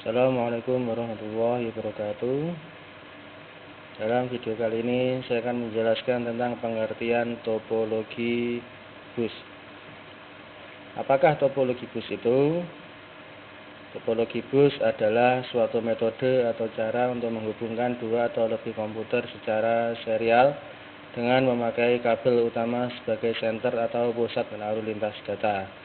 Assalamualaikum warahmatullahi wabarakatuh. Dalam video kali ini saya akan menjelaskan tentang pengertian topologi bus. Apakah topologi bus itu? Topologi bus adalah suatu metode atau cara untuk menghubungkan dua atau lebih komputer secara serial dengan memakai kabel utama sebagai senter atau pusat lalu lintas data.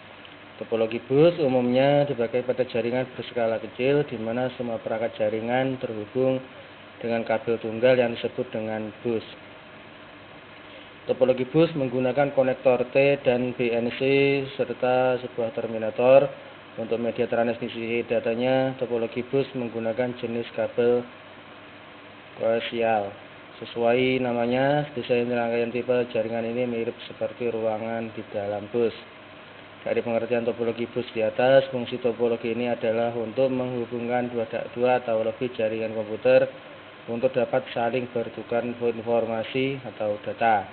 Topologi bus umumnya dipakai pada jaringan berskala kecil, di mana semua perangkat jaringan terhubung dengan kabel tunggal yang disebut dengan bus. Topologi bus menggunakan konektor T dan BNC serta sebuah terminator. Untuk media transmisi datanya, topologi bus menggunakan jenis kabel koaksial. Sesuai namanya, desain rangkaian tipe jaringan ini mirip seperti ruangan di dalam bus. Dari pengertian topologi bus di atas, fungsi topologi ini adalah untuk menghubungkan dua atau lebih jaringan komputer untuk dapat saling bertukar informasi atau data.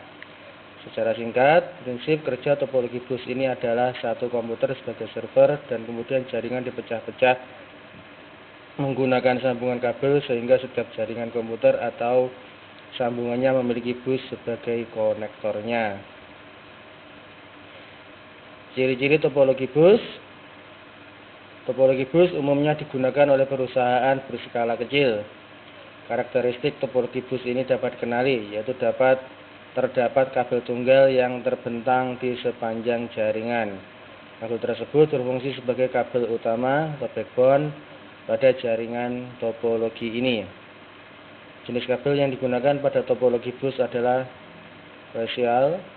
Secara singkat, prinsip kerja topologi bus ini adalah satu komputer sebagai server dan kemudian jaringan dipecah-pecah menggunakan sambungan kabel sehingga setiap jaringan komputer atau sambungannya memiliki bus sebagai konektornya. Ciri-ciri topologi bus. Topologi bus umumnya digunakan oleh perusahaan berskala kecil. Karakteristik topologi bus ini dapat dikenali, yaitu terdapat kabel tunggal yang terbentang di sepanjang jaringan. Kabel tersebut berfungsi sebagai kabel utama atau backbone pada jaringan topologi ini. Jenis kabel yang digunakan pada topologi bus adalah koaksial.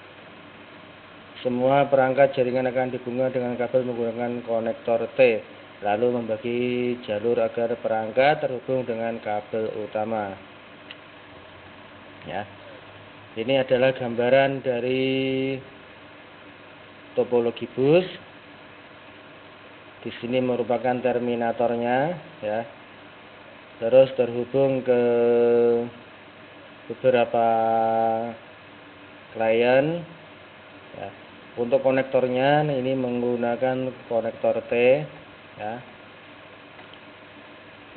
Semua perangkat jaringan akan dihubungkan dengan kabel menggunakan konektor T, lalu membagi jalur agar perangkat terhubung dengan kabel utama. Ya, ini adalah gambaran dari topologi bus. Di sini merupakan terminatornya, ya. Terus terhubung ke beberapa klien. Ya. Untuk konektornya ini menggunakan konektor T, ya.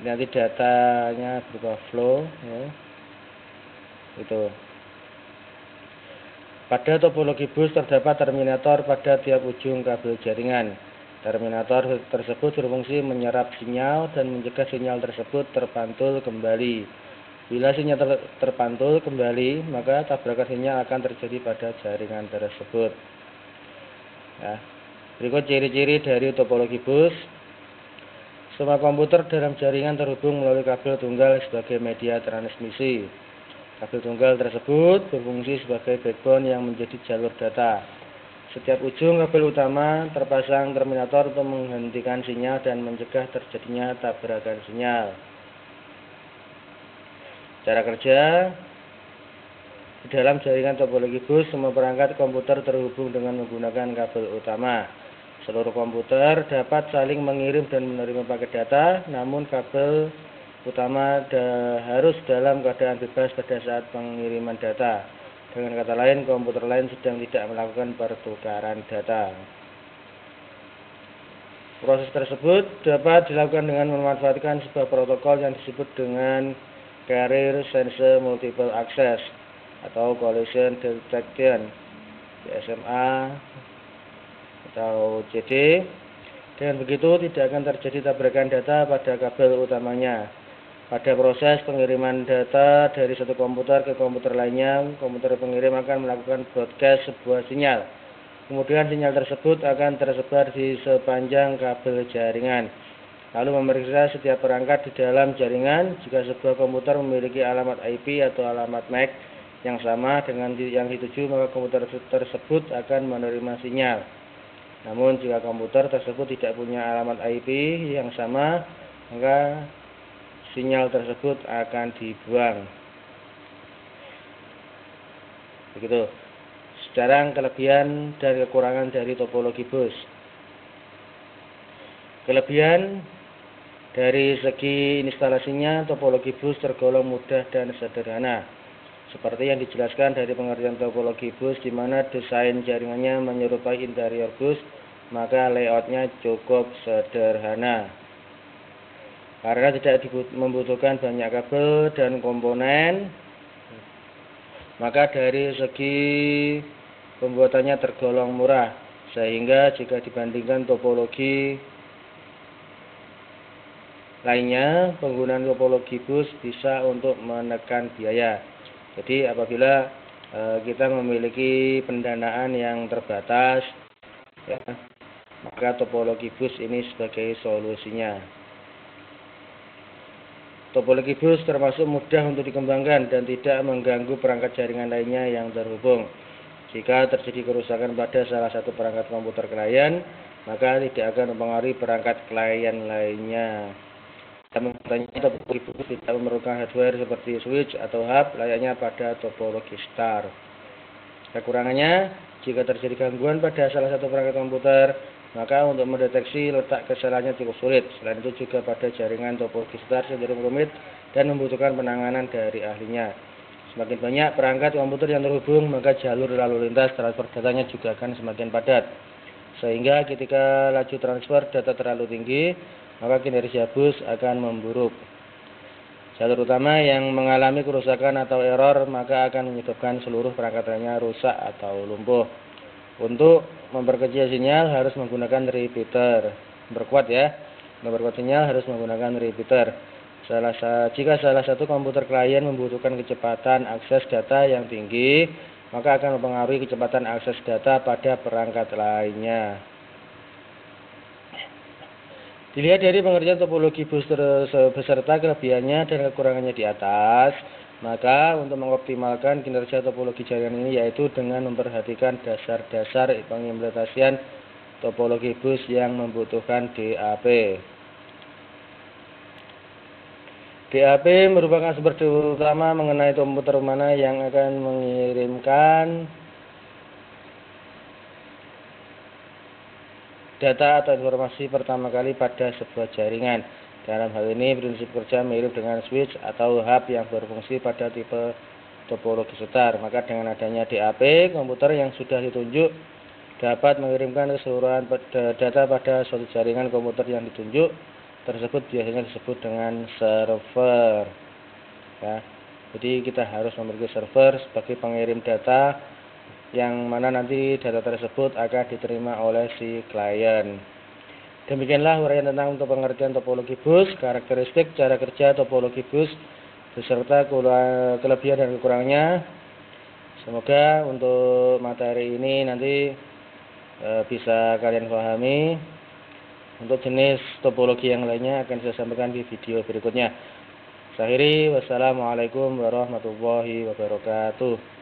Nanti datanya berupa flow, ya. Itu. Pada topologi bus terdapat terminator pada tiap ujung kabel jaringan. Terminator tersebut berfungsi menyerap sinyal dan mencegah sinyal tersebut terpantul kembali. Bila sinyal terpantul kembali, maka tabrakan sinyal akan terjadi pada jaringan tersebut. Ya. Berikut ciri-ciri dari topologi bus. Semua komputer dalam jaringan terhubung melalui kabel tunggal sebagai media transmisi. Kabel tunggal tersebut berfungsi sebagai backbone yang menjadi jalur data. Setiap ujung kabel utama terpasang terminator untuk menghentikan sinyal dan mencegah terjadinya tabrakan sinyal. Cara kerja. Di dalam jaringan topologi bus, semua perangkat komputer terhubung dengan menggunakan kabel utama. Seluruh komputer dapat saling mengirim dan menerima paket data, namun kabel utama harus dalam keadaan bebas pada saat pengiriman data. Dengan kata lain, komputer lain sedang tidak melakukan pertukaran data. Proses tersebut dapat dilakukan dengan memanfaatkan sebuah protokol yang disebut dengan Carrier Sensor Multiple Access atau Collision Detection, CSMA atau CD. Dengan begitu tidak akan terjadi tabrakan data pada kabel utamanya. Pada proses pengiriman data dari satu komputer ke komputer lainnya, komputer pengirim akan melakukan broadcast sebuah sinyal. Kemudian sinyal tersebut akan tersebar di sepanjang kabel jaringan. Lalu memeriksa setiap perangkat di dalam jaringan. Jika sebuah komputer memiliki alamat IP atau alamat MAC yang sama dengan yang dituju, maka komputer tersebut akan menerima sinyal. Namun jika komputer tersebut tidak punya alamat IP yang sama, maka sinyal tersebut akan dibuang. Begitu. Sekarang kelebihan dan kekurangan dari topologi bus. Kelebihan dari segi instalasinya, topologi bus tergolong mudah dan sederhana. Seperti yang dijelaskan dari pengertian topologi bus, di mana desain jaringannya menyerupai interior bus, maka layoutnya cukup sederhana. karena tidak membutuhkan banyak kabel dan komponen, maka dari segi pembuatannya tergolong murah, sehingga jika dibandingkan topologi lainnya, penggunaan topologi bus bisa untuk menekan biaya. Jadi apabila kita memiliki pendanaan yang terbatas, ya, maka topologi bus ini sebagai solusinya. Topologi bus termasuk mudah untuk dikembangkan dan tidak mengganggu perangkat jaringan lainnya yang terhubung. Jika terjadi kerusakan pada salah satu perangkat komputer klien, maka tidak akan mempengaruhi perangkat klien lainnya. Topologi bus tidak memerlukan hardware seperti switch atau hub layaknya pada topologi star. Kekurangannya, jika terjadi gangguan pada salah satu perangkat komputer, maka untuk mendeteksi letak kesalahannya cukup sulit. Selain itu juga pada jaringan topologi star cenderung rumit dan membutuhkan penanganan dari ahlinya. Semakin banyak perangkat komputer yang terhubung, maka jalur lalu lintas transfer datanya juga akan semakin padat. Sehingga ketika laju transfer data terlalu tinggi, maka kinerja bus akan memburuk. Jalur utama yang mengalami kerusakan atau error, maka akan menyebabkan seluruh perangkat lainnya rusak atau lumpuh. Untuk memperkecil sinyal harus menggunakan repeater. Memperkuat sinyal harus menggunakan repeater. Jika salah satu komputer klien membutuhkan kecepatan akses data yang tinggi, maka akan mempengaruhi kecepatan akses data pada perangkat lainnya. Dilihat dari pengertian topologi bus beserta kelebihannya dan kekurangannya di atas, maka untuk mengoptimalkan kinerja topologi jaringan ini yaitu dengan memperhatikan dasar-dasar pengimplementasian topologi bus yang membutuhkan DAP. DAP merupakan sumber utama mengenai komputer mana yang akan mengirimkan data atau informasi pertama kali pada sebuah jaringan. Dalam hal ini, prinsip kerja mirip dengan switch atau hub yang berfungsi pada tipe topologi star. Maka dengan adanya DAP, komputer yang sudah ditunjuk dapat mengirimkan keseluruhan data pada suatu jaringan komputer yang ditunjuk tersebut biasanya disebut dengan server. Ya, jadi kita harus memiliki server sebagai pengirim data yang mana nanti data tersebut akan diterima oleh si klien. Demikianlah uraian tentang pengertian topologi bus, karakteristik, cara kerja topologi bus, beserta kelebihan dan kekurangannya. Semoga untuk materi ini nanti bisa kalian pahami. Untuk jenis topologi yang lainnya akan saya sampaikan di video berikutnya. Akhiri, wassalamualaikum warahmatullahi wabarakatuh.